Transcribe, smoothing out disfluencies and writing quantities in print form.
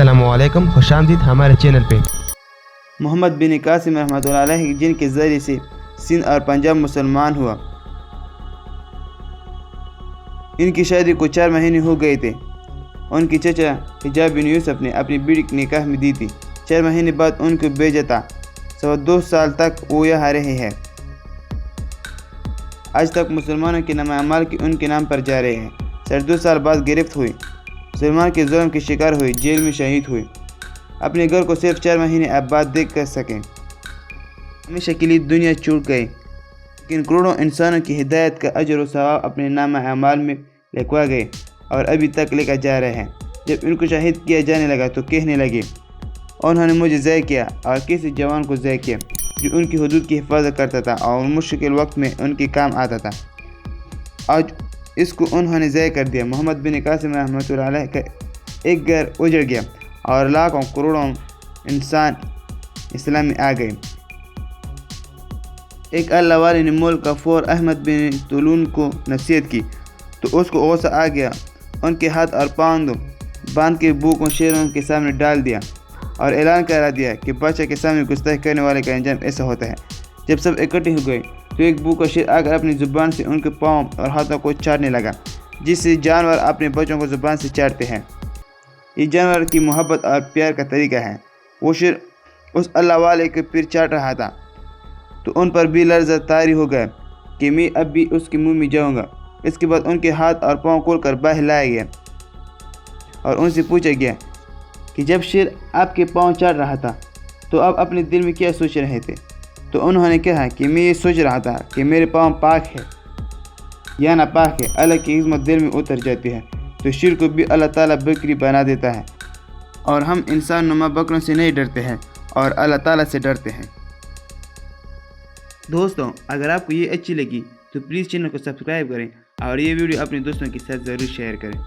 अस्सलामुअलैकुम, खुशामदीद हमारे चैनल पे। मोहम्मद बिन कासिम रहमतुल्लाह अलैह जिनके ज़रिए से सिंध और पंजाब मुसलमान हुआ। इनकी शादी को 4 महीने हो गए थे। उनकी चचा हिजाब बिन यूसुफ ने अपनी बीड़ी के निकाह में दी थी। 4 महीने बाद उनको भेजा। 2 साल तक वो यहाँ रहे हैं। आज तक मुसलमानों के नाम अमाल की उनके नाम पर जा रहे हैं। 2 साल बाद गिरफ्त हुई, मुसलमान के जुल्म की शिकार हुई, जेल में शहीद हुई। अपने घर को सिर्फ 4 महीने आबाद देख कर सकें। हमेशा के लिए दुनिया छूट गई, लेकिन करोड़ों इंसानों की हिदायत का अजर व सवाब अपने नाम अमाल में लिखवा गए और अभी तक लेकर जा रहे हैं। जब इनको शहीद किया जाने लगा तो कहने लगे, उन्होंने मुझे ज़य किया और किसी जवान को ज़य किया जो उनकी हुदूद की हिफाजत करता था और मुश्किल वक्त में उनके काम आता था। आज इसको उन्होंने ज़य कर दिया। मोहम्मद बिन कासिम रहमतुल्लाह अलैह का एक घर उजड़ गया और लाखों करोड़ों इंसान इस्लाम में आ गए। एक अल्लाह वाले ने मुल्क का फौर अहमद बिन तुलून को नसीहत की तो उसको गुस्सा आ गया। उनके हाथ और पाँव बांध के बू को शेरों के सामने डाल दिया और ऐलान करा दिया कि बादशाह के सामने गुस्ताखी करने वाले का अंजाम ऐसा होता है। जब सब इकट्ठे हो गए तो एक बू का शेर आकर अपनी ज़ुबान से उनके पाँव और हाथों को चाटने लगा, जिससे जानवर अपने बच्चों को ज़ुबान से चाटते हैं। ये जानवर की मोहब्बत और प्यार का तरीका है। वो शेर उस अल्लाह वाले के पैर चाट रहा था तो उन पर भी लर्ज़ा तारी हो गया कि मैं अब भी उसके मुंह में जाऊंगा। इसके बाद उनके हाथ और पाँव खोलकर बाहर लाया गया और उनसे पूछा गया कि जब शेर आपके पाँव चाट रहा था तो आप अपने दिल में क्या सोच रहे थे? तो उन्होंने कहा कि मैं ये सोच रहा था कि मेरे पाँव पाक है या नापाक है। अल्लाह की हिकमत दिल में उतर जाती है तो शेर को भी अल्लाह ताला बकरी बना देता है और हम इंसान नुमा बकरों से नहीं डरते हैं और अल्लाह ताला से डरते हैं। दोस्तों, अगर आपको ये अच्छी लगी तो प्लीज़ चैनल को सब्सक्राइब करें और ये वीडियो अपने दोस्तों के साथ ज़रूर शेयर करें।